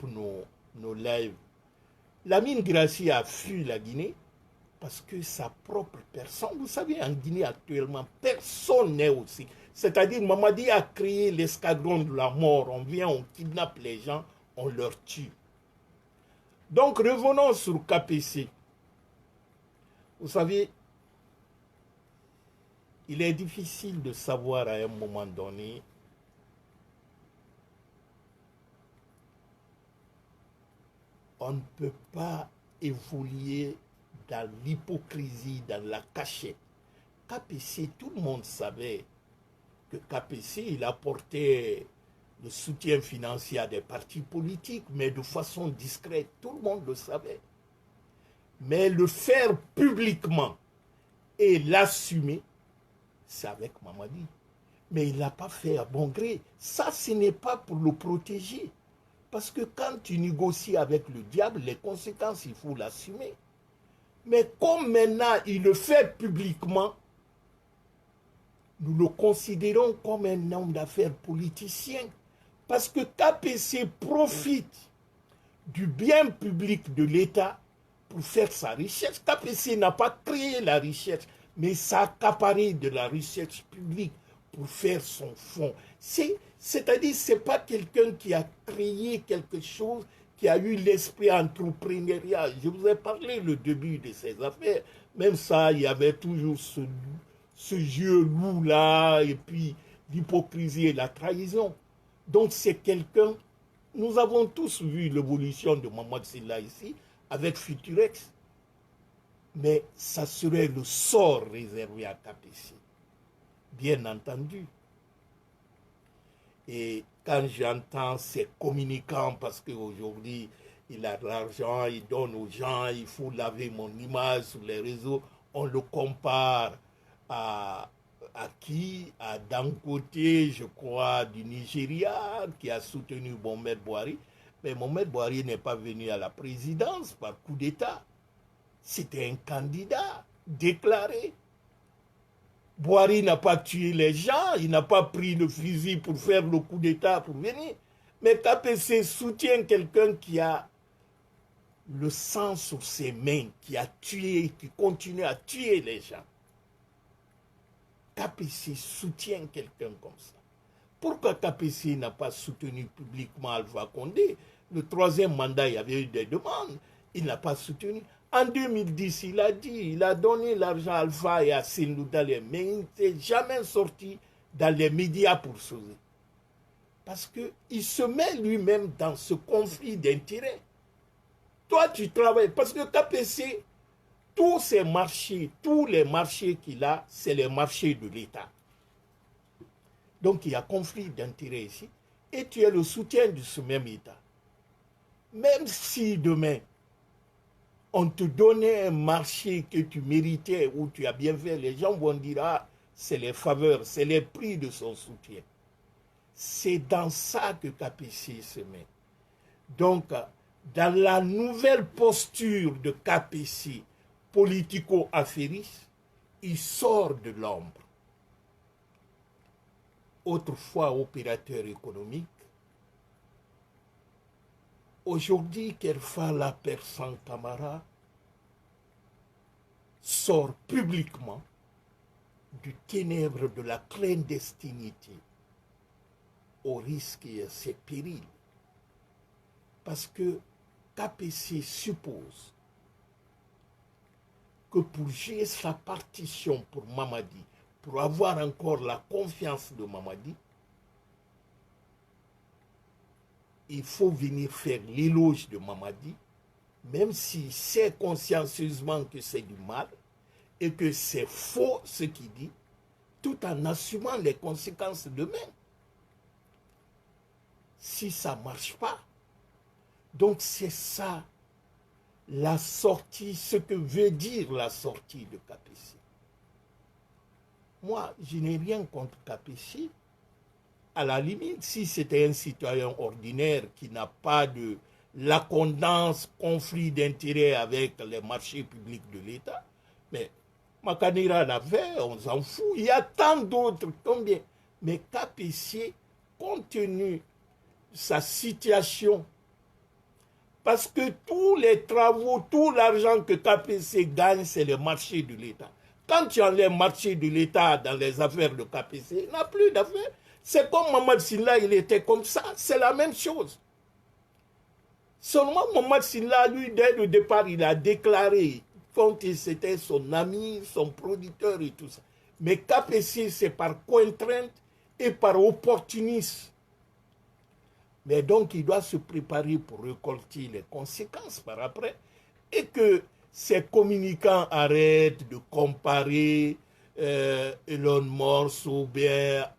nos lives. Lamine Grassi a fui la Guinée parce que sa propre personne, vous savez, en Guinée actuellement, personne n'est aussi. C'est-à-dire, Mamadi a créé l'escadron de la mort. On vient, on kidnappe les gens, on leur tue. Donc, revenons sur KPC. Vous savez, il est difficile de savoir à un moment donné on ne peut pas évoluer dans l'hypocrisie, dans la cachette. KPC, tout le monde savait que KPC, il apportait le soutien financier à des partis politiques, mais de façon discrète. Tout le monde le savait. Mais le faire publiquement et l'assumer, c'est avec Mamadi. Mais il ne l'a pas fait à bon gré. Ça, ce n'est pas pour le protéger. Parce que quand tu négocies avec le diable, les conséquences, il faut l'assumer. Mais comme maintenant, il le fait publiquement, nous le considérons comme un homme d'affaires politicien. Parce que KPC profite du bien public de l'État pour faire sa recherche. KPC n'a pas créé la recherche, mais s'est accaparé de la recherche publique pour faire son fonds. C'est-à-dire, ce n'est pas quelqu'un qui a créé quelque chose, qui a eu l'esprit entrepreneurial. Je vous ai parlé le début de ces affaires. Même ça, il y avait toujours ce jeu loup-là, et puis l'hypocrisie et la trahison. Donc c'est quelqu'un, nous avons tous vu l'évolution de Mohamed Silla ici, avec Futurex. Mais ça serait le sort réservé à KPC. Bien entendu. Et quand j'entends ces communicants, parce qu'aujourd'hui, il a de l'argent, il donne aux gens, il faut laver mon image sur les réseaux, on le compare à qui? À Dangote, je crois, du Nigeria, qui a soutenu Mohamed Bouhari. Mais Mohamed Bouhari n'est pas venu à la présidence par coup d'État. C'était un candidat déclaré. Bouhari n'a pas tué les gens, il n'a pas pris le fusil pour faire le coup d'État pour venir. Mais KPC soutient quelqu'un qui a le sang sur ses mains, qui a tué, qui continue à tuer les gens. KPC soutient quelqu'un comme ça. Pourquoi KPC n'a pas soutenu publiquement Alpha Condé? Le troisième mandat, il y avait eu des demandes. Il n'a pas soutenu. En 2010, il a dit, il a donné l'argent à Alpha et à Sindou Dalé, mais il n'était jamais sorti dans les médias pour sauver. Parce qu'il se met lui-même dans ce conflit d'intérêts. Toi, tu travailles, parce que KPC, tous ces marchés, tous les marchés qu'il a, c'est les marchés de l'État. Donc il y a conflit d'intérêts ici, et tu as le soutien de ce même État. Même si demain, on te donnait un marché que tu méritais, où tu as bien fait, les gens vont dire, ah, c'est les faveurs, c'est les prix de son soutien. C'est dans ça que KPC se met. Donc, dans la nouvelle posture de KPC, politico-affairiste, il sort de l'ombre. Autrefois opérateur économique, aujourd'hui Kerfala Persan Camara sort publiquement du ténèbre de la clandestinité au risque et à ses périls. Parce que KPC suppose que pour jouer sa partition pour Mamadi, pour avoir encore la confiance de Mamadi, il faut venir faire l'éloge de Mamadi, même s'il sait consciencieusement que c'est du mal et que c'est faux ce qu'il dit, tout en assumant les conséquences demain. Si ça ne marche pas. Donc c'est ça, la sortie, ce que veut dire la sortie de KPC. Moi, je n'ai rien contre KPC. À la limite, si c'était un citoyen ordinaire qui n'a pas de l'accordance, conflit d'intérêts avec les marchés publics de l'État, mais Makanira l'a fait, on s'en fout. Il y a tant d'autres, combien? Mais KPC, compte tenu de sa situation Parce que tous les travaux, tout l'argent que KPC gagne, c'est le marché de l'État. Quand tu enlèves le marché de l'État dans les affaires de KPC, il n'a plus d'affaires. C'est comme Mamad Silla, il était comme ça. C'est la même chose. Seulement Mamad Silla, lui, dès le départ, il a déclaré, quand c'était son ami, son producteur et tout ça. Mais KPC, c'est par contrainte et par opportunisme. Mais donc, il doit se préparer pour récolter les conséquences par après. Et que ces communicants arrêtent de comparer Elon Musk ou bien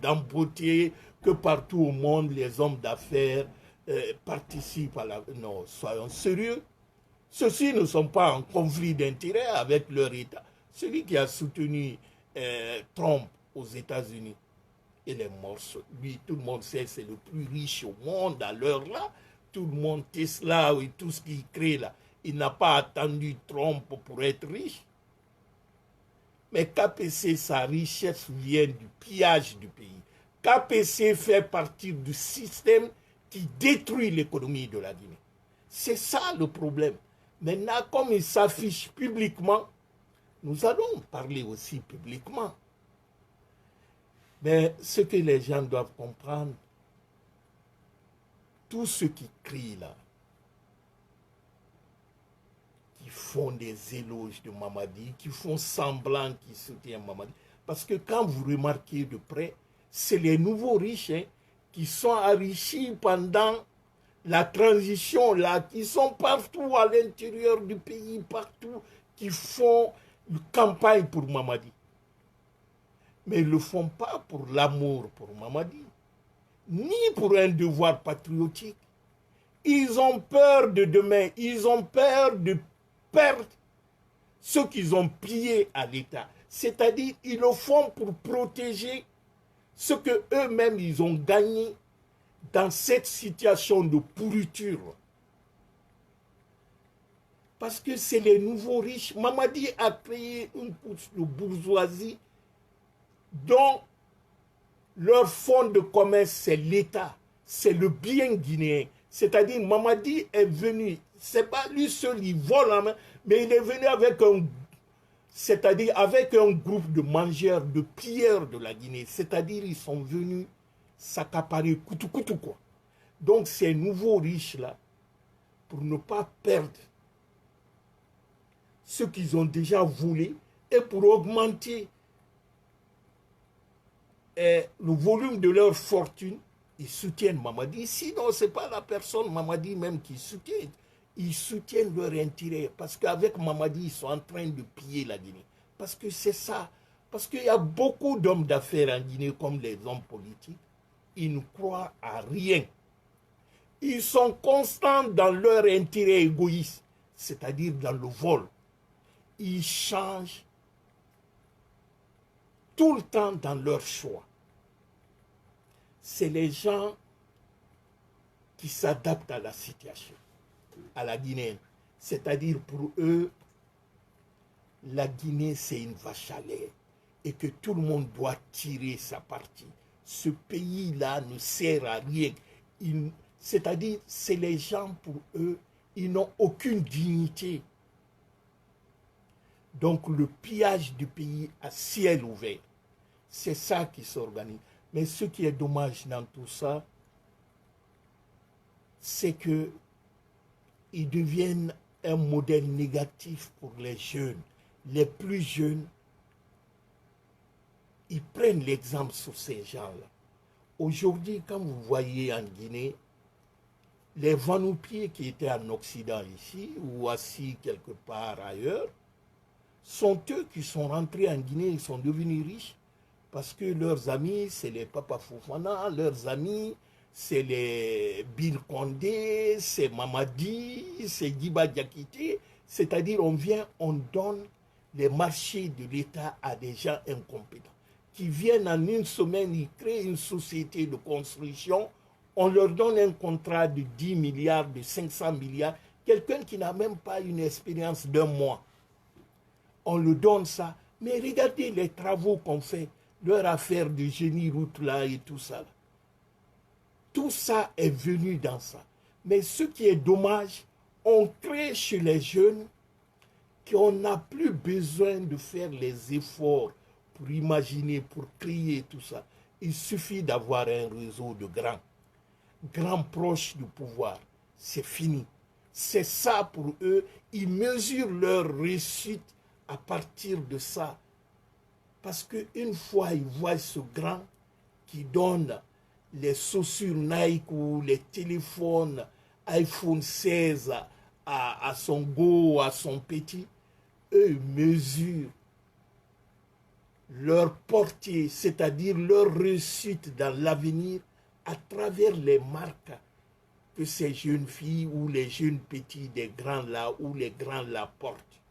d'emboîter que partout au monde, les hommes d'affaires participent à la... Non, soyons sérieux. Ceux-ci ne sont pas en conflit d'intérêts avec leur État. Celui qui a soutenu Trump aux États-Unis, il est mort. Lui, tout le monde sait, c'est le plus riche au monde à l'heure là. Tout le monde, Tesla et tout ce qu'il crée là, il n'a pas attendu Trump pour être riche. Mais KPC, sa richesse vient du pillage du pays. KPC fait partie du système qui détruit l'économie de la Guinée. C'est ça le problème. Maintenant, comme il s'affiche publiquement, nous allons parler aussi publiquement. Mais ce que les gens doivent comprendre, tous ceux qui crient là, qui font des éloges de Mamadi, qui font semblant qu'ils soutiennent Mamadi, parce que quand vous remarquez de près, c'est les nouveaux riches qui sont enrichis pendant la transition là, qui sont partout à l'intérieur du pays, partout, qui font une campagne pour Mamadi. Mais ils ne le font pas pour l'amour pour Mamadi, ni pour un devoir patriotique. Ils ont peur de demain, ils ont peur de perdre ce qu'ils ont pillé à l'État. C'est-à-dire, ils le font pour protéger ce que eux-mêmes ils ont gagné dans cette situation de pourriture. Parce que c'est les nouveaux riches. Mamadi a créé une couche de bourgeoisie dont leur fonds de commerce, c'est l'État, c'est le bien guinéen. C'est-à-dire, Mamadi est venu, c'est pas lui seul, il vole en main, mais il est venu avec un groupe de mangeurs, de pilleurs de la Guinée. C'est-à-dire, ils sont venus s'accaparer coutou quoi. Donc, ces nouveaux riches-là, pour ne pas perdre ce qu'ils ont déjà volé et pour augmenter le volume de leur fortune, ils soutiennent Mamadi. Sinon, ce n'est pas la personne Mamadi même qui soutient. Ils soutiennent leur intérêt. Parce qu'avec Mamadi, ils sont en train de piller la Guinée. Parce que c'est ça. Parce qu'il y a beaucoup d'hommes d'affaires en Guinée, comme les hommes politiques. Ils ne croient à rien. Ils sont constants dans leur intérêt égoïste, c'est-à-dire dans le vol. Ils changent tout le temps dans leur choix. C'est les gens qui s'adaptent à la situation, à la Guinée. C'est-à-dire pour eux, la Guinée c'est une vache à lait et que tout le monde doit tirer sa partie. Ce pays-là ne sert à rien. C'est-à-dire, c'est les gens pour eux, ils n'ont aucune dignité. Donc le pillage du pays à ciel ouvert, c'est ça qui s'organise. Mais ce qui est dommage dans tout ça, c'est qu'ils deviennent un modèle négatif pour les jeunes. Les plus jeunes, ils prennent l'exemple sur ces gens-là. Aujourd'hui, quand vous voyez en Guinée, les vanoupiers qui étaient en Occident ici, ou assis quelque part ailleurs, sont eux qui sont rentrés en Guinée, ils sont devenus riches. Parce que leurs amis, c'est les Papa Fofana, leurs amis, c'est les Bill Condé, c'est Mamadi, c'est Giba Diakité. C'est-à-dire, on donne les marchés de l'État à des gens incompétents qui viennent en une semaine, ils créent une société de construction, on leur donne un contrat de 10 milliards, de 500 milliards, quelqu'un qui n'a même pas une expérience d'un mois. On le donne ça, mais regardez les travaux qu'on fait, leur affaire de génie route là et tout ça. Tout ça est venu dans ça. Mais ce qui est dommage, on crée chez les jeunes qu'on n'a plus besoin de faire les efforts pour imaginer, pour créer tout ça. Il suffit d'avoir un réseau de grands proches du pouvoir. C'est fini. C'est ça pour eux. Ils mesurent leur réussite à partir de ça. Parce qu'une fois ils voient ce grand qui donne les chaussures Nike ou les téléphones iPhone 16 à son go, à son petit, eux mesurent leur portée, c'est-à-dire leur réussite dans l'avenir à travers les marques que ces jeunes filles ou les jeunes petits des grands là ou les grands là portent.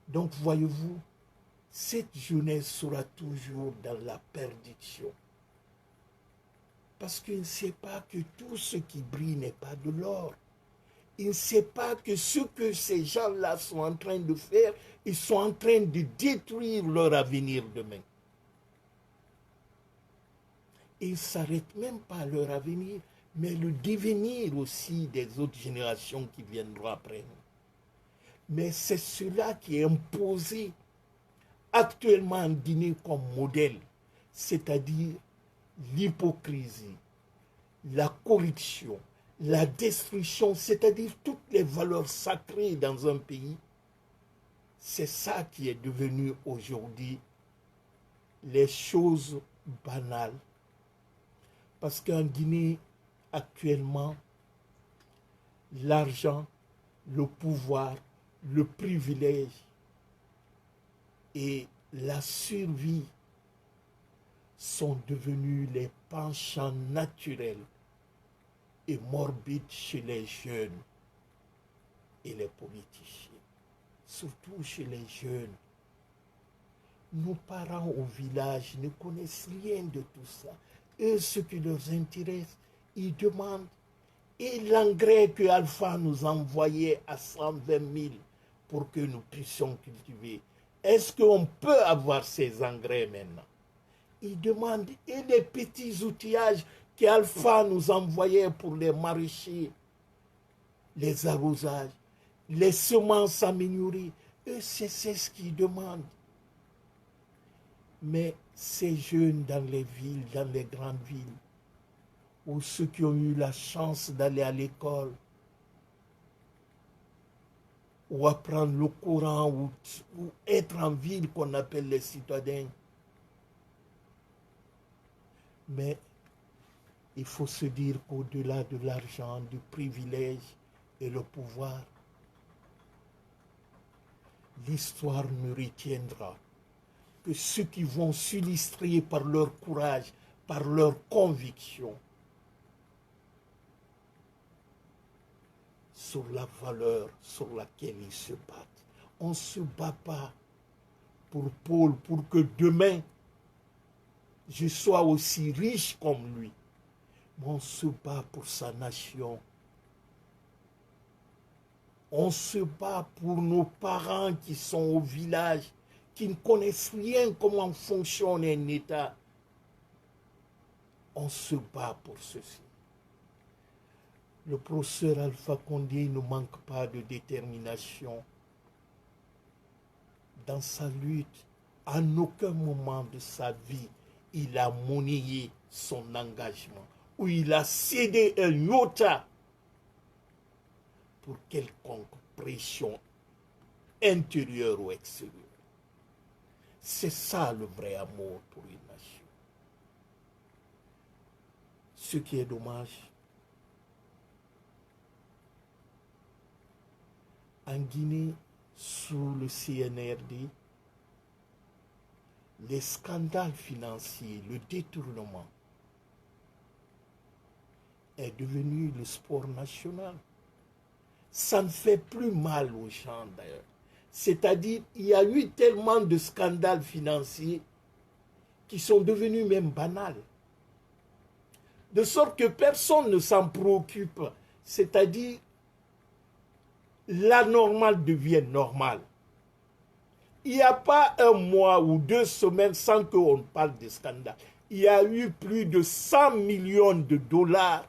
Donc voyez-vous, cette jeunesse sera toujours dans la perdition. Parce qu'il ne sait pas que tout ce qui brille n'est pas de l'or. Il ne sait pas que ce que ces gens-là sont en train de faire, ils sont en train de détruire leur avenir demain. Ils ne s'arrêtent même pas à leur avenir, mais le devenir aussi des autres générations qui viendront après nous. Mais c'est cela qui est imposé actuellement en Guinée comme modèle, c'est-à-dire l'hypocrisie, la corruption, la destruction, c'est-à-dire toutes les valeurs sacrées dans un pays. C'est ça qui est devenu aujourd'hui les choses banales. Parce qu'en Guinée, actuellement, l'argent, le pouvoir, le privilège et la survie sont devenus les penchants naturels et morbides chez les jeunes et les politiciens, surtout chez les jeunes. Nos parents au village ne connaissent rien de tout ça. Eux, ce qui leur intéresse, ils demandent. Et l'engrais que Alpha nous envoyait à 120 000 pour que nous puissions cultiver, est-ce qu'on peut avoir ces engrais maintenant? Ils demandent. Et les petits outillages qu'Alpha nous envoyait pour les maraîchers, les arrosages, les semences améliorées, eux, c'est ce qu'ils demandent. Mais ces jeunes dans les villes, dans les grandes villes, ou ceux qui ont eu la chance d'aller à l'école, ou apprendre le Coran, ou être en ville qu'on appelle les citadins. Mais il faut se dire qu'au-delà de l'argent, du privilège et le pouvoir, l'histoire ne retiendra que ceux qui vont s'illustrer par leur courage, par leur conviction, sur la valeur sur laquelle ils se battent. On ne se bat pas pour Paul, pour que demain, je sois aussi riche comme lui. Mais on se bat pour sa nation. On se bat pour nos parents qui sont au village, qui ne connaissent rien comment fonctionne un État. On se bat pour ceci. Le professeur Alpha Condé ne manque pas de détermination. Dans sa lutte, à aucun moment de sa vie, il a monnayé son engagement, ou il a cédé un iota pour quelconque pression intérieure ou extérieure. C'est ça le vrai amour pour une nation. Ce qui est dommage, en Guinée, sous le CNRD, les scandales financiers, le détournement est devenu le sport national. Ça ne fait plus mal aux gens d'ailleurs. C'est-à-dire, il y a eu tellement de scandales financiers qui sont devenus même banals. De sorte que personne ne s'en préoccupe. C'est-à-dire, l'anormal devient normal. Il n'y a pas un mois ou 2 semaines sans qu'on parle de scandale. Il y a eu plus de 100 millions de dollars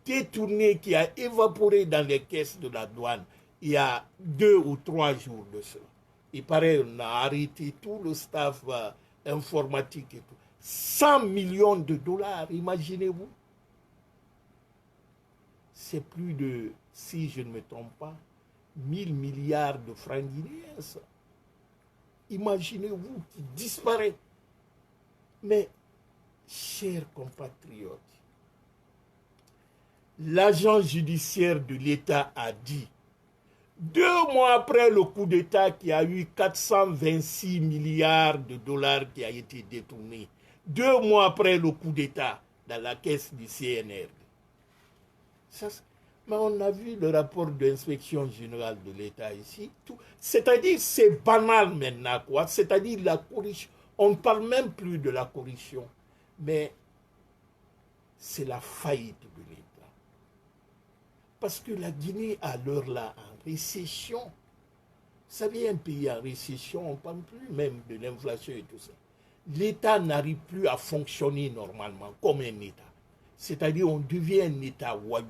détourné, qui a évaporé dans les caisses de la douane il y a 2 ou 3 jours de cela. Il paraît qu'on a arrêté tout le staff informatique et tout. 100 millions de dollars, imaginez-vous. C'est plus de, si je ne me trompe pas, 1000 milliards de francs guinéens, ça. Imaginez-vous qui disparaît. Mais, chers compatriotes, l'agent judiciaire de l'État a dit, 2 mois après le coup d'État qui a eu 426 milliards de dollars qui a été détourné, 2 mois après le coup d'État dans la caisse du CNRD. Mais on a vu le rapport de l'inspection générale de l'État ici. C'est-à-dire, c'est banal maintenant, quoi. C'est-à-dire, la corruption. On ne parle même plus de la corruption. Mais c'est la faillite de l'État. Parce que la Guinée, à l'heure là, en récession, vous savez, un pays en récession, on ne parle plus même de l'inflation et tout ça. L'État n'arrive plus à fonctionner normalement comme un État. C'est-à-dire, on devient un État voyou.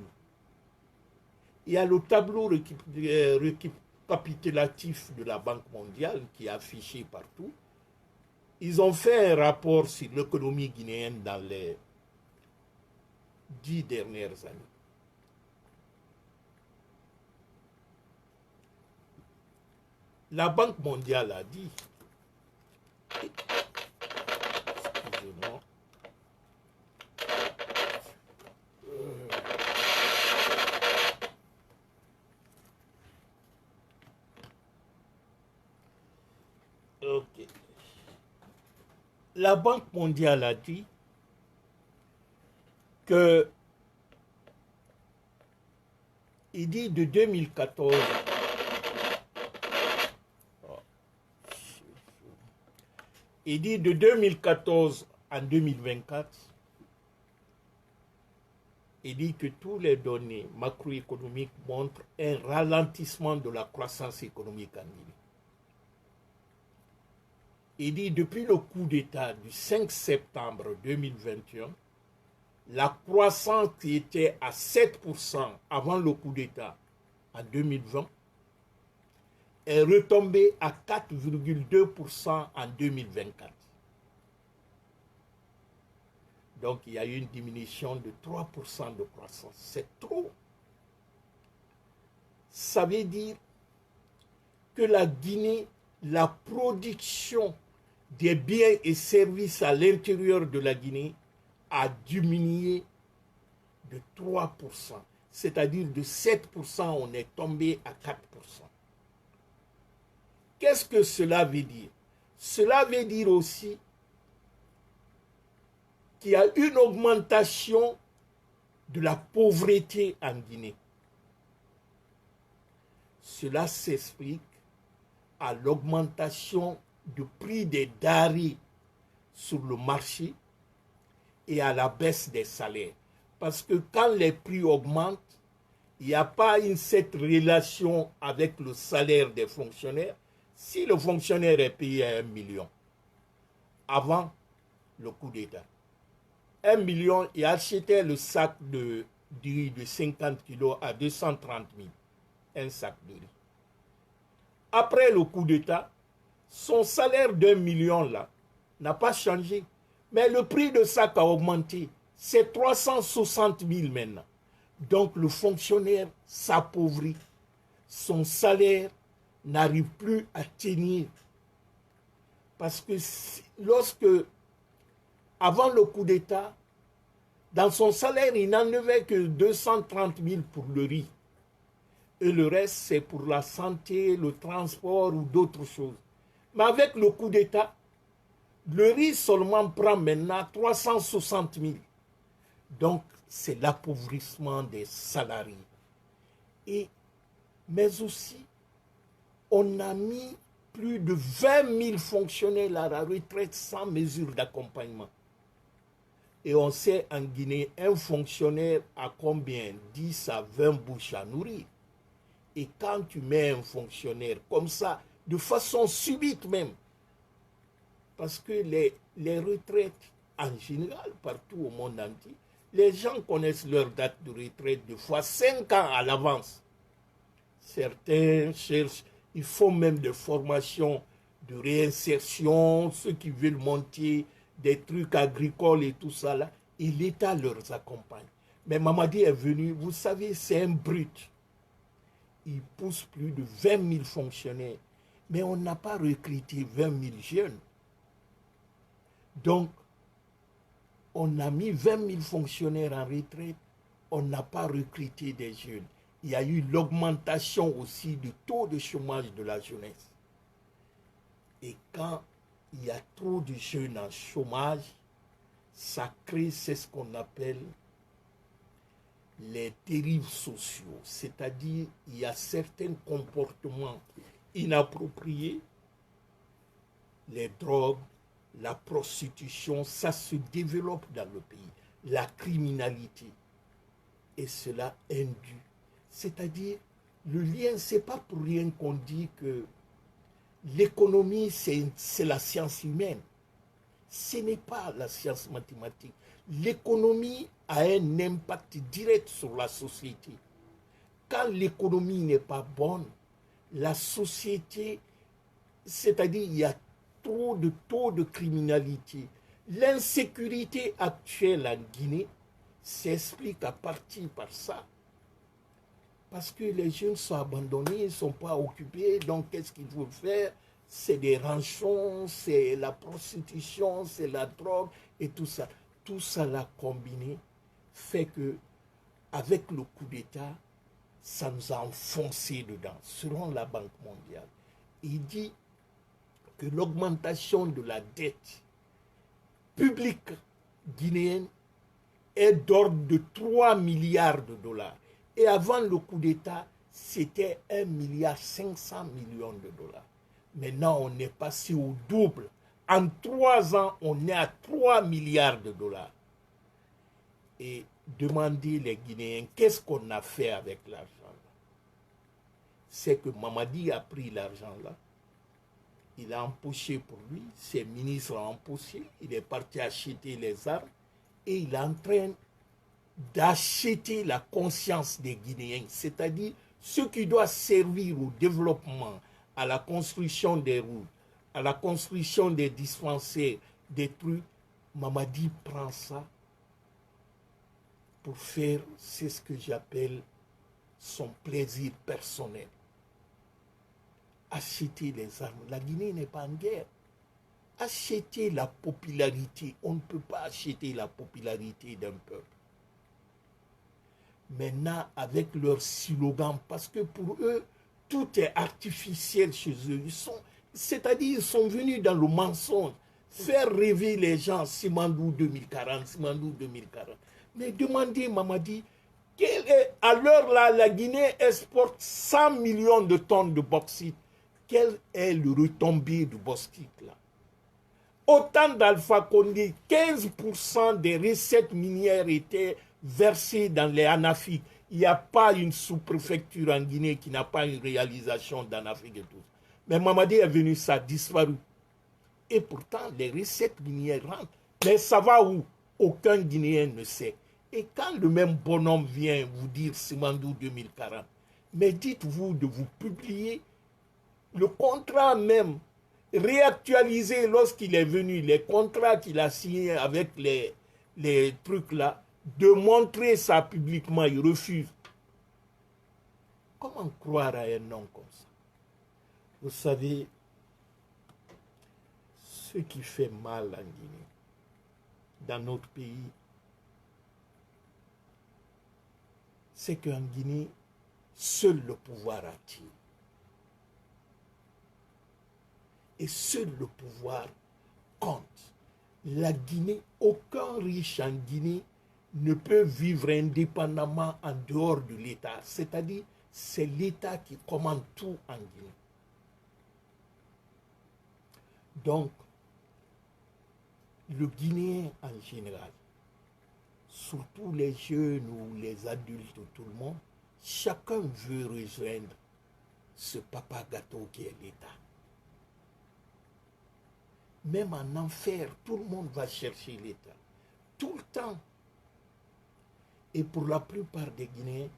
Il y a le tableau récapitulatif de la Banque mondiale qui est affiché partout. Ils ont fait un rapport sur l'économie guinéenne dans les 10 dernières années. La Banque mondiale a dit, excusez-moi, ok. La Banque mondiale a dit que, il dit de 2014, il dit de 2014 à 2024, il dit que tous les données macroéconomiques montrent un ralentissement de la croissance économique en Guinée. Il dit depuis le coup d'État du 5 septembre 2021, la croissance qui était à 7% avant le coup d'État en 2020 est retombée à 4,2% en 2024. Donc il y a eu une diminution de 3% de croissance. C'est trop. Ça veut dire que la Guinée, la production des biens et services à l'intérieur de la Guinée a diminué de 3%. C'est-à-dire de 7%, on est tombé à 4%. Qu'est-ce que cela veut dire? Cela veut dire aussi qu'il y a une augmentation de la pauvreté en Guinée. Cela s'explique à l'augmentation du prix des denrées sur le marché et à la baisse des salaires. Parce que quand les prix augmentent, il n'y a pas cette relation avec le salaire des fonctionnaires. Si le fonctionnaire est payé à 1 million, avant le coup d'État, 1 million, il achetait le sac de riz de 50 kilos à 230 000, un sac de riz. Après le coup d'État, son salaire d'1 million là n'a pas changé. Mais le prix de sac a augmenté. C'est 360 000 maintenant. Donc le fonctionnaire s'appauvrit. Son salaire n'arrive plus à tenir. Parce que lorsque, avant le coup d'État, dans son salaire, il n'enlevait que 230 000 pour le riz. Et le reste, c'est pour la santé, le transport ou d'autres choses. Mais avec le coup d'État, le riz seulement prend maintenant 360 000. Donc, c'est l'appauvrissement des salariés. Mais aussi, on a mis plus de 20 000 fonctionnaires à la retraite sans mesure d'accompagnement. Et on sait en Guinée, un fonctionnaire a combien? 10 à 20 bouches à nourrir. Et quand tu mets un fonctionnaire comme ça, de façon subite même, parce que les retraites, en général, partout au monde entier, Les gens connaissent leur date de retraite de fois 5 ans à l'avance. Certains cherchent, ils font même des formations de réinsertion, ceux qui veulent monter des trucs agricoles et tout ça là, et l'État leur accompagne. Mais Mamadi est venu, vous savez, c'est un brut. Il pousse plus de 20 000 fonctionnaires. Mais on n'a pas recruté 20 000 jeunes. Donc, on a mis 20 000 fonctionnaires en retraite, on n'a pas recruté des jeunes. Il y a eu l'augmentation aussi du taux de chômage de la jeunesse. Et quand il y a trop de jeunes en chômage, ça crée, c'est ce qu'on appelle les dérives sociaux. C'est-à-dire, il y a certains comportements inappropriés, les drogues, la prostitution, ça se développe dans le pays. La criminalité. Et cela induit. C'est-à-dire, le lien, ce n'est pas pour rien qu'on dit que l'économie, c'est la science humaine. Ce n'est pas la science mathématique. L'économie a un impact direct sur la société. Quand l'économie n'est pas bonne, la société, c'est-à-dire il y a trop de taux de criminalité. L'insécurité actuelle en Guinée s'explique à partir par ça. Parce que les jeunes sont abandonnés, ils ne sont pas occupés, donc qu'est-ce qu'il faut faire? C'est des rançons, c'est la prostitution, c'est la drogue et tout ça. Tout ça là combiné fait que, avec le coup d'État, ça nous a enfoncé dedans. Selon la Banque mondiale, il dit que l'augmentation de la dette publique guinéenne est d'ordre de 3 milliards de dollars. Et avant le coup d'État, c'était 1,5 milliard de dollars. Maintenant, on est passé au double. En 3 ans, on est à 3 milliards de dollars. Et demandez les Guinéens, qu'est-ce qu'on a fait avec l'argent là? C'est que Mamadi a pris l'argent là, il a empoché pour lui, ses ministres ont empoché, il est parti acheter les armes et il est en train d'acheter la conscience des Guinéens, c'est-à-dire ce qui doit servir au développement, à la construction des routes, à la construction des dispensaires, des trucs. Mamadi prend ça pour faire, c'est ce que j'appelle son plaisir personnel. Acheter les armes. La Guinée n'est pas en guerre. Acheter la popularité. On ne peut pas acheter la popularité d'un peuple. Maintenant, avec leur slogan, parce que pour eux, tout est artificiel chez eux. C'est-à-dire, ils sont venus dans le mensonge, faire rêver les gens, Simandou 2040, Simandou 2040. Mais demandez, Mamadi, à l'heure là, la Guinée exporte 100 millions de tonnes de bauxite. Quel est le retombé du bauxite là? Autant d'Alpha Condé, 15% des recettes minières étaient versées dans les Anafriques. Il n'y a pas une sous-préfecture en Guinée qui n'a pas une réalisation d'Anafrique et tout. Mais Mamadi est venu, ça a disparu. Et pourtant, les recettes minières rentrent. Mais ça va où? Aucun Guinéen ne sait. Et quand le même bonhomme vient vous dire Simandou 2040, mais dites-vous de vous publier le contrat même, réactualisé lorsqu'il est venu, les contrats qu'il a signés avec les trucs là, de montrer ça publiquement, il refuse. Comment croire à un homme comme ça? Vous savez, ce qui fait mal en Guinée, dans notre pays, c'est qu'en Guinée, seul le pouvoir attire. Et seul le pouvoir compte. La Guinée, aucun riche en Guinée ne peut vivre indépendamment en dehors de l'État. C'est-à-dire, c'est l'État qui commande tout en Guinée. Donc, le Guinéen en général, surtout les jeunes ou les adultes ou tout le monde, chacun veut rejoindre ce papa gâteau qui est l'État. Même en enfer, tout le monde va chercher l'État. Tout le temps. Et pour la plupart des Guinéens,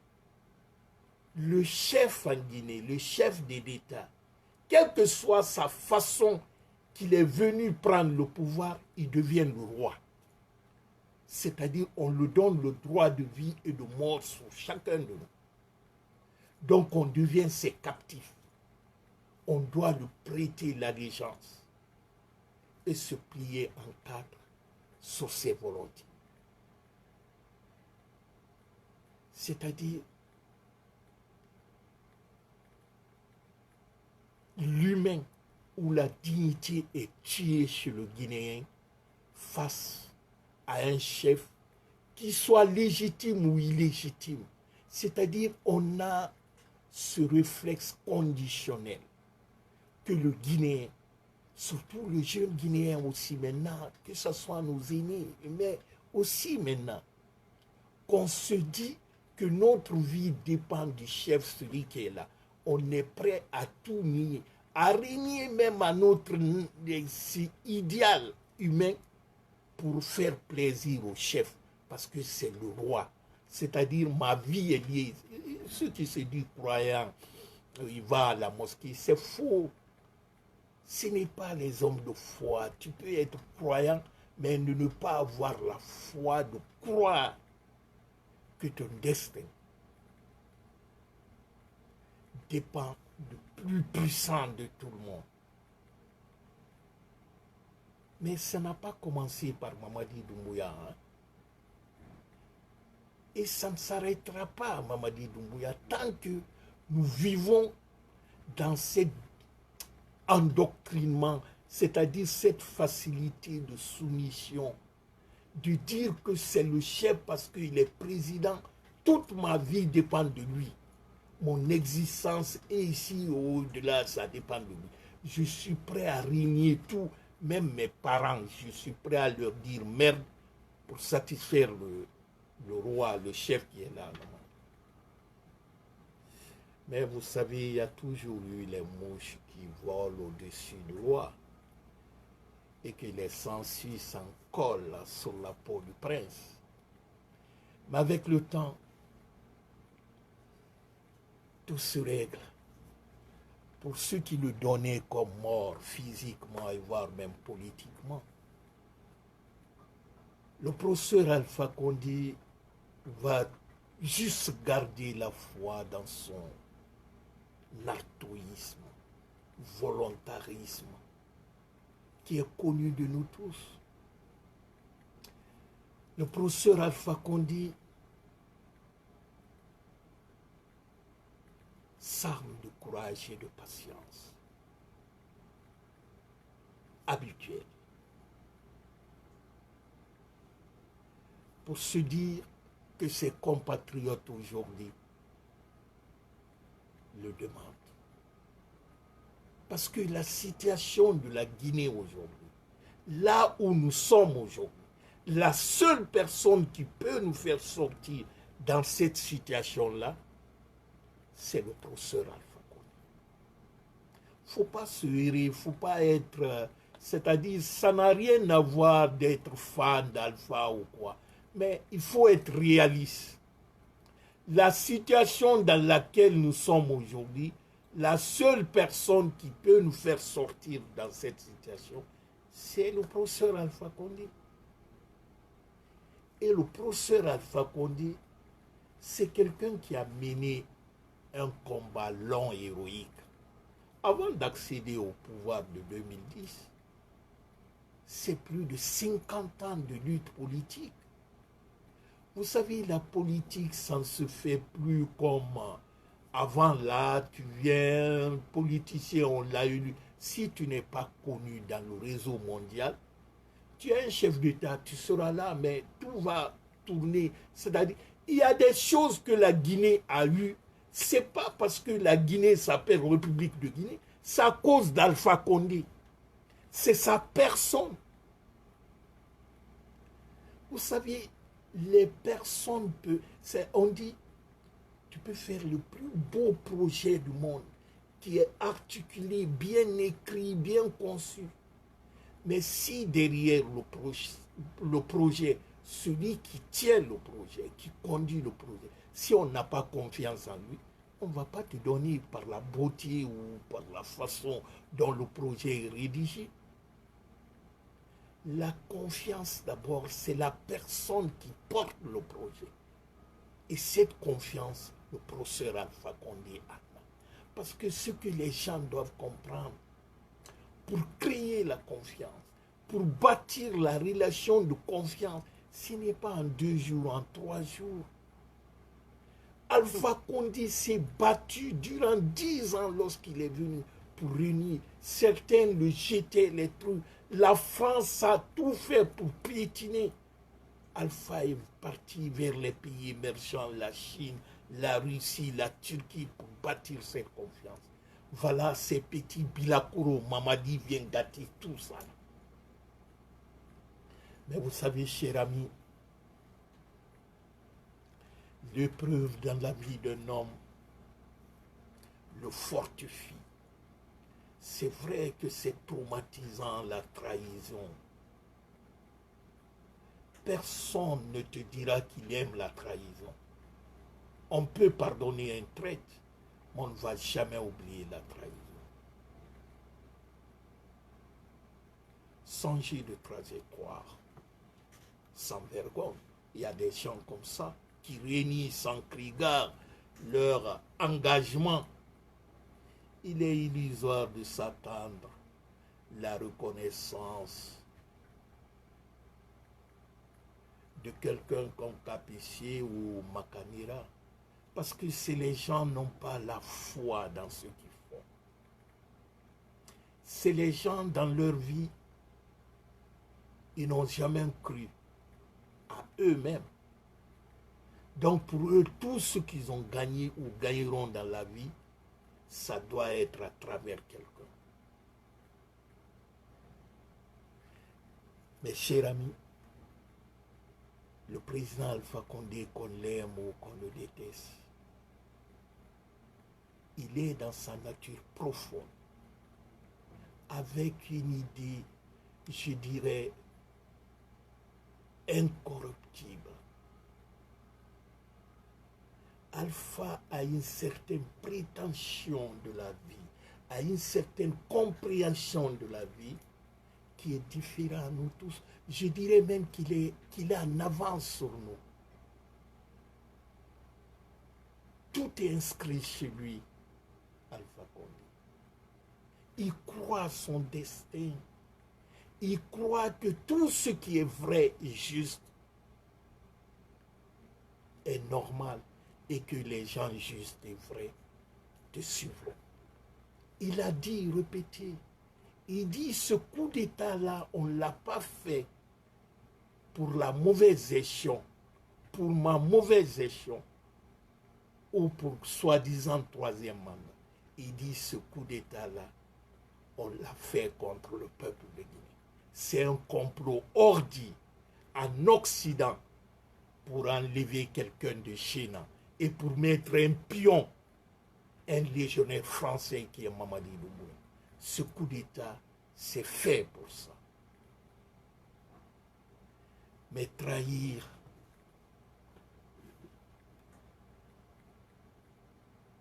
le chef en Guinée, le chef de l'État, quelle que soit sa façon qu'il est venu prendre le pouvoir, il devient le roi. C'est-à-dire, on lui donne le droit de vie et de mort sur chacun de nous. Donc, on devient ses captifs. On doit lui prêter l'allégeance et se plier en cadre sur ses volontés. C'est-à-dire, l'humain ou la dignité est tuée chez le Guinéen face à un chef qui soit légitime ou illégitime. C'est-à-dire, on a ce réflexe conditionnel que le Guinéen, surtout le jeune Guinéen aussi maintenant, que ce soit nos aînés, mais aussi maintenant, qu'on se dit que notre vie dépend du chef, celui qui est là. On est prêt à tout nier, à régner même à notre idéal humain pour faire plaisir au chef, parce que c'est le roi. C'est-à-dire, ma vie est liée. Ceux qui se disent croyants, il va à la mosquée, c'est faux. Ce n'est pas les hommes de foi. Tu peux être croyant, mais ne pas avoir la foi de croire que ton destin dépend du plus puissant de tout le monde. Mais ça n'a pas commencé par Mamadi Doumbouya. Hein? Et ça ne s'arrêtera pas, Mamadi Doumbouya, tant que nous vivons dans cet endoctrinement, c'est-à-dire cette facilité de soumission, de dire que c'est le chef parce qu'il est président. Toute ma vie dépend de lui. Mon existence est ici, au-delà, ça dépend de lui. Je suis prêt à régner tout, même mes parents, je suis prêt à leur dire merde pour satisfaire le roi, le chef qui est là. Mais vous savez, il y a toujours eu les mouches qui volent au-dessus du roi et que les sangsues s'en collent sur la peau du prince. Mais avec le temps, tout se règle. Pour ceux qui le donnaient comme mort physiquement et voire même politiquement, le professeur Alpha Condé va juste garder la foi dans son altruisme, volontarisme, qui est connu de nous tous. Le professeur Alpha Condé s'arme de courage et de patience habituelle pour se dire que ses compatriotes aujourd'hui le demandent. Parce que la situation de la Guinée aujourd'hui, là où nous sommes aujourd'hui, la seule personne qui peut nous faire sortir dans cette situation-là, c'est le professeur Alpha Condé. Il ne faut pas se hérer, il ne faut pas être... c'est-à-dire, ça n'a rien à voir d'être fan d'Alpha ou quoi. Mais il faut être réaliste. La situation dans laquelle nous sommes aujourd'hui, la seule personne qui peut nous faire sortir dans cette situation, c'est le professeur Alpha Condé. Et le professeur Alpha Condé, c'est quelqu'un qui a mené un combat long et héroïque. Avant d'accéder au pouvoir de 2010, c'est plus de 50 ans de lutte politique. Vous savez, la politique, ça ne se fait plus comme avant là, tu viens, politicien, on l'a élu. Si tu n'es pas connu dans le réseau mondial, tu es un chef d'État, tu seras là, mais tout va tourner. C'est-à-dire, il y a des choses que la Guinée a eues. Ce n'est pas parce que la Guinée s'appelle République de Guinée, c'est à cause d'Alpha Condé. C'est sa personne. Vous savez, les personnes peuvent... On dit, tu peux faire le plus beau projet du monde, qui est articulé, bien écrit, bien conçu. Mais si derrière le projet, celui qui tient le projet, qui conduit le projet. Si on n'a pas confiance en lui, on ne va pas te donner par la beauté ou par la façon dont le projet est rédigé. La confiance d'abord, c'est la personne qui porte le projet. Et cette confiance, le professeur Alpha Condé a. Parce que ce que les gens doivent comprendre, pour créer la confiance, pour bâtir la relation de confiance, ce n'est pas en 2 jours, en 3 jours. Alpha Condé s'est battu durant 10 ans lorsqu'il est venu pour réunir. Certains le jetaient les trucs. La France a tout fait pour piétiner. Alpha est parti vers les pays émergents, la Chine, la Russie, la Turquie, pour bâtir cette confiance. Voilà ces petits Bilakoro, Mamadi vient gâter tout ça. Mais vous savez, cher ami, l'épreuve dans la vie d'un homme le fortifie. C'est vrai que c'est traumatisant, la trahison. Personne ne te dira qu'il aime la trahison. On peut pardonner un traître, mais on ne va jamais oublier la trahison. Changer de trajectoire, sans vergogne. Il y a des gens comme ça qui réunissent sans crier leur engagement. Il est illusoire de s'attendre la reconnaissance de quelqu'un comme Capissier ou Makanira, parce que les gens n'ont pas la foi dans ce qu'ils font. C'est les gens dans leur vie, ils n'ont jamais cru à eux-mêmes. Donc pour eux, tout ce qu'ils ont gagné ou gagneront dans la vie, ça doit être à travers quelqu'un. Mes chers amis, le président Alpha Condé, qu'on l'aime ou qu'on le déteste, il est dans sa nature profonde, avec une idée, je dirais, incorruptible. Alpha a une certaine prétention de la vie, a une certaine compréhension de la vie qui est différente à nous tous. Je dirais même qu'il est en avance sur nous. Tout est inscrit chez lui, Alpha Condé. Il croit son destin. Il croit que tout ce qui est vrai et juste est normal et que les gens justes et vrais te suivront. Il a dit, répété, il dit ce coup d'état-là, on ne l'a pas fait pour la mauvaise gestion, pour ma mauvaise gestion, ou pour soi-disant troisième mandat. Il dit ce coup d'état-là, on l'a fait contre le peuple de Guinée. C'est un complot ordi en Occident pour enlever quelqu'un de Chine et pour mettre un pion, un légionnaire français qui est Mamadi Doumbouya. Ce coup d'état, c'est fait pour ça. Mais trahir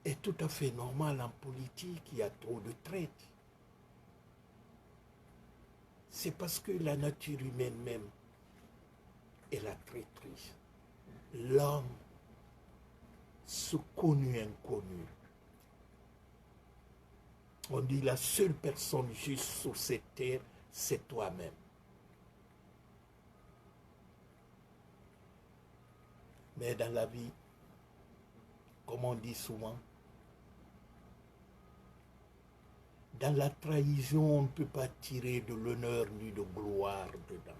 est tout à fait normal en politique, il y a trop de traite. C'est parce que la nature humaine même est la traîtrise. L'homme, ce connu inconnu. On dit la seule personne juste sur cette terre, c'est toi-même. Mais dans la vie, comme on dit souvent, dans la trahison, on ne peut pas tirer de l'honneur ni de gloire dedans.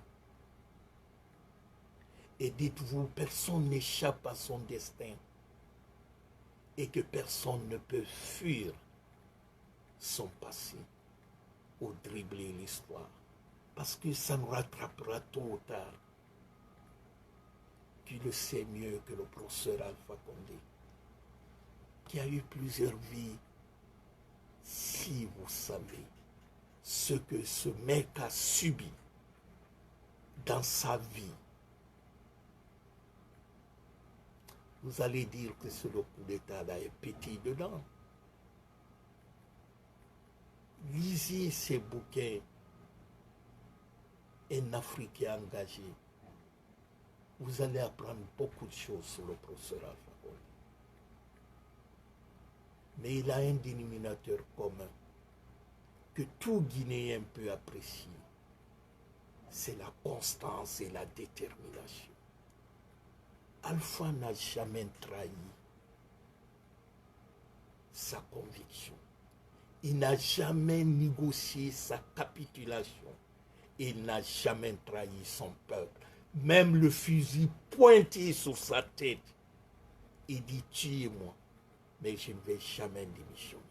Et dites-vous, personne n'échappe à son destin et que personne ne peut fuir son passé ou dribbler l'histoire. Parce que ça nous rattrapera tôt ou tard. Tu le sais mieux que le professeur Alpha Condé, qui a eu plusieurs vies. Si vous savez ce que ce mec a subi dans sa vie, vous allez dire que c'est le coup d'État là est petit dedans. Lisez ces bouquins. Un Africain engagé. Vous allez apprendre beaucoup de choses sur le professeur Alpha Condé. Mais il a un dénominateur commun que tout Guinéen peut apprécier. C'est la constance et la détermination. Alpha n'a jamais trahi sa conviction. Il n'a jamais négocié sa capitulation. Il n'a jamais trahi son peuple. Même le fusil pointé sur sa tête, il dit tuez-moi, mais je ne vais jamais démissionner.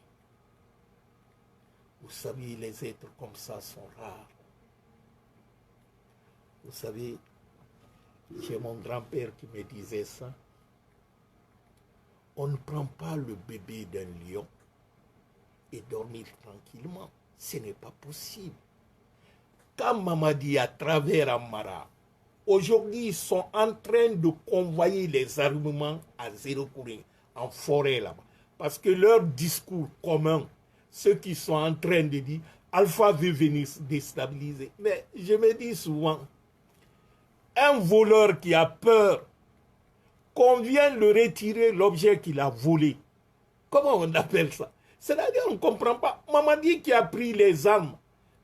Vous savez, les êtres comme ça sont rares. Vous savez, j'ai mon grand-père qui me disait ça. On ne prend pas le bébé d'un lion et dormir tranquillement. Ce n'est pas possible. Quand Mamadi, à travers Amara, aujourd'hui, ils sont en train de convoyer les armements à Zéro-Kouré, en forêt là-bas. Parce que leur discours commun, ceux qui sont en train de dire, Alpha veut venir déstabiliser. Mais je me dis souvent, un voleur qui a peur qu'on vienne le retirer l'objet qu'il a volé. Comment on appelle ça? C'est-à-dire on ne comprend pas. Mamadi qui a pris les armes,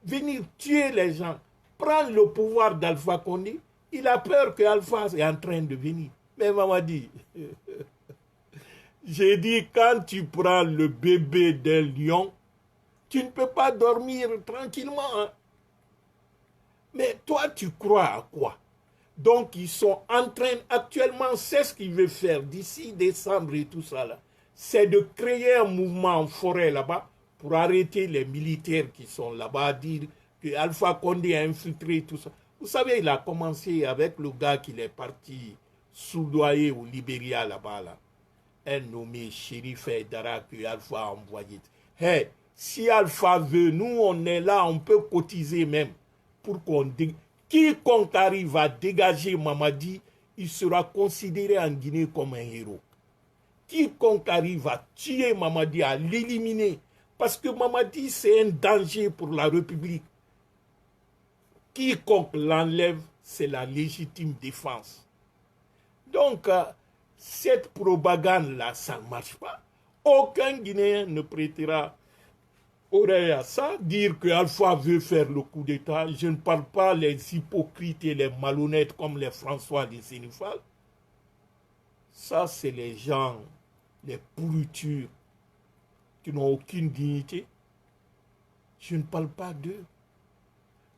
venir tuer les gens, prendre le pouvoir d'Alpha Condé, il a peur que Alpha est en train de venir. Mais Mamadi, j'ai dit, quand tu prends le bébé d'un lion, tu ne peux pas dormir tranquillement. Hein? Mais toi, tu crois à quoi? Donc, ils sont en train, actuellement, c'est ce qu'ils veulent faire d'ici décembre et tout ça là. C'est de créer un mouvement en forêt là-bas pour arrêter les militaires qui sont là-bas, dire que Alpha Condé a infiltré tout ça. Vous savez, il a commencé avec le gars qui est parti soudoyer au Libéria là-bas, là. Un nommé Shérif Dara que Alpha a envoyé. Hey, si Alpha veut, nous on est là, on peut cotiser même pour qu'on... Quiconque arrive à dégager Mamadi, il sera considéré en Guinée comme un héros. Quiconque arrive à tuer Mamadi, à l'éliminer, parce que Mamadi c'est un danger pour la République. Quiconque l'enlève, c'est la légitime défense. Donc, cette propagande-là, ça ne marche pas. Aucun Guinéen ne prêtera oreille à ça, dire que Alpha veut faire le coup d'État. Je ne parle pas les hypocrites et les malhonnêtes comme les François de Sénéfal. Ça, c'est les gens, les pourritures qui n'ont aucune dignité. Je ne parle pas d'eux.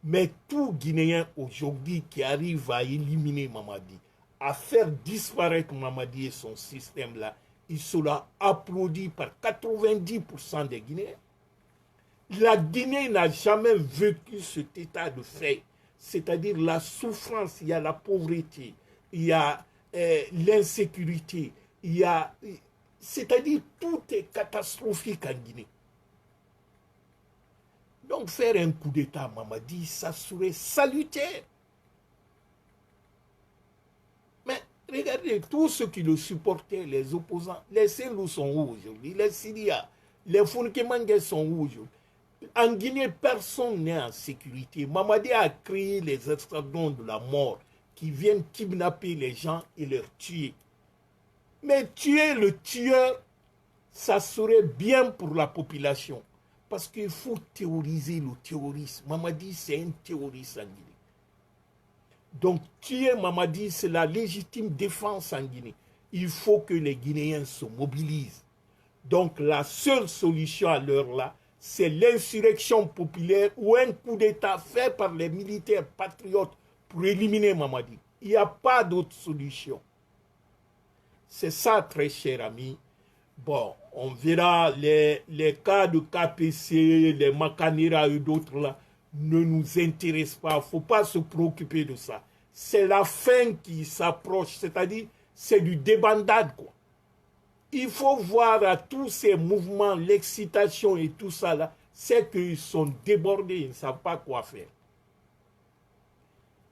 Mais tout Guinéen aujourd'hui qui arrive à éliminer Mamadi, à faire disparaître Mamadi et son système-là, il sera applaudi par 90% des Guinéens. La Guinée n'a jamais vécu cet état de fait, c'est-à-dire la souffrance, il y a la pauvreté, il y a l'insécurité, il y a... C'est-à-dire tout est catastrophique en Guinée. Donc faire un coup d'État, Mamadi, ça serait salutaire. Mais regardez, tous ceux qui le supportaient, les opposants, les Selou sont où aujourd'hui? Les Syriens, les Founkemangue sont où aujourd'hui? En Guinée, personne n'est en sécurité. Mamadi a créé les escadrons de la mort qui viennent kidnapper les gens et les tuer. Mais tuer le tueur, ça serait bien pour la population. Parce qu'il faut théoriser le terrorisme. Mamadi, c'est un terroriste en Guinée. Donc, tuer Mamadi, c'est la légitime défense en Guinée. Il faut que les Guinéens se mobilisent. Donc, la seule solution à l'heure là, c'est l'insurrection populaire ou un coup d'État fait par les militaires patriotes pour éliminer Mamadi. Il n'y a pas d'autre solution. C'est ça, très cher ami. Bon, on verra les cas de KPC, les Makanera et d'autres là, ne nous intéressent pas. Il ne faut pas se préoccuper de ça. C'est la fin qui s'approche, c'est-à-dire c'est du débandade, quoi. Il faut voir à tous ces mouvements, l'excitation et tout ça là, c'est qu'ils sont débordés, ils ne savent pas quoi faire.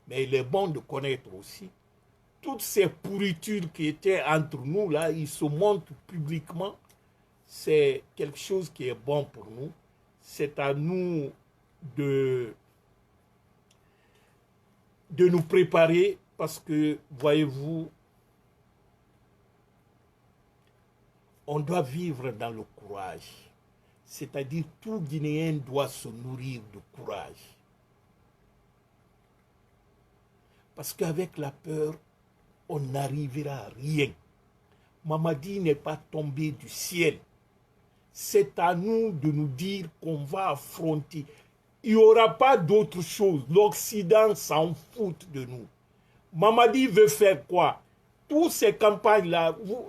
Mais il est bon de connaître aussi toutes ces pourritures qui étaient entre nous, là, ils se montrent publiquement. C'est quelque chose qui est bon pour nous. C'est à nous de nous préparer parce que, voyez-vous, on doit vivre dans le courage. C'est-à-dire, tout Guinéen doit se nourrir de courage. Parce qu'avec la peur, on n'arrivera à rien. Mamadi n'est pas tombé du ciel. C'est à nous de nous dire qu'on va affronter. Il n'y aura pas d'autre chose. L'Occident s'en fout de nous. Mamadi veut faire quoi? Toutes ces campagnes-là, vous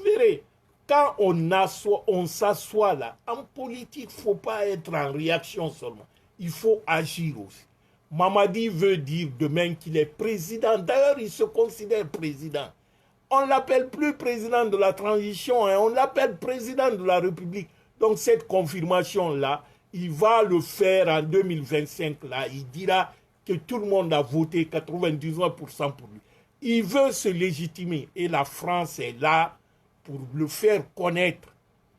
verrez, quand on s'assoit là, en politique, il ne faut pas être en réaction seulement. Il faut agir aussi. Mamadi veut dire demain qu'il est président. D'ailleurs, il se considère président. On ne l'appelle plus président de la transition, hein, on l'appelle président de la République. Donc cette confirmation-là, il va le faire en 2025. Là, il dira que tout le monde a voté 99% pour lui. Il veut se légitimer et la France est là pour le faire connaître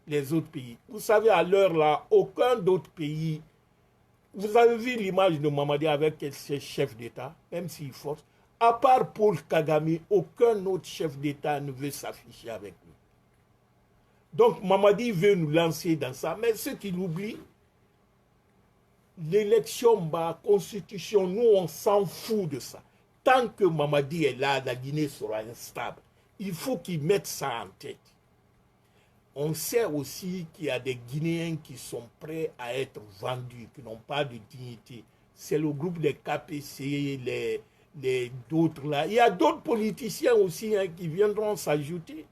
les autres pays. Vous savez, à l'heure là, aucun d'autre pays. Vous avez vu l'image de Mamadi avec ses chefs d'État, même s'il force. À part Paul Kagame, aucun autre chef d'État ne veut s'afficher avec lui. Donc Mamadi veut nous lancer dans ça. Mais ce qu'il oublie, l'élection, la constitution, nous on s'en fout de ça. Tant que Mamadi est là, la Guinée sera instable. Il faut qu'il mette ça en tête. On sait aussi qu'il y a des Guinéens qui sont prêts à être vendus, qui n'ont pas de dignité. C'est le groupe des KPC, d'autres là. Il y a d'autres politiciens aussi hein, qui viendront s'ajouter.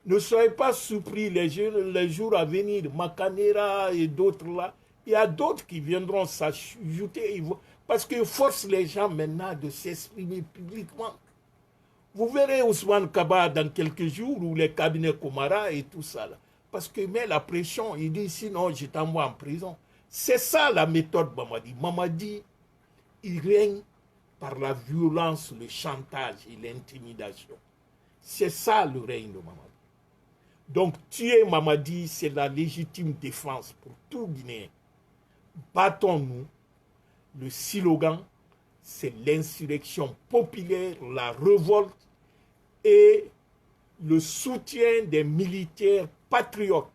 Ne soyez pas surpris les jours à venir, Makanera et d'autres là. Il y a d'autres qui viendront s'ajouter parce qu'ils forcent les gens maintenant de s'exprimer publiquement. Vous verrez Ousmane Kaba dans quelques jours ou les cabinets Komara et tout ça. Là. Parce qu'il met la pression, il dit sinon je t'envoie en prison. C'est ça la méthode Mamadi. Mamadi, il règne par la violence, le chantage et l'intimidation. C'est ça le règne de Mamadi. Donc tuer Mamadi, c'est la légitime défense pour tout Guinéen. Battons-nous. Le slogan, c'est l'insurrection populaire, la révolte et le soutien des militaires patriotes.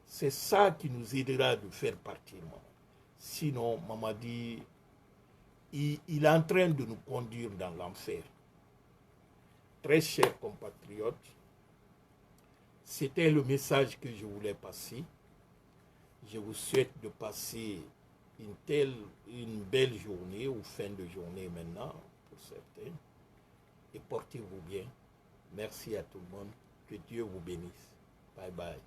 C'est ça qui nous aidera de faire partir. Sinon, Mamadi, il est en train de nous conduire dans l'enfer. Très chers compatriotes, c'était le message que je voulais passer. Je vous souhaite de passer une belle journée ou fin de journée maintenant pour certains et portez-vous bien. Merci à tout le monde. Que Dieu vous bénisse. Bye bye.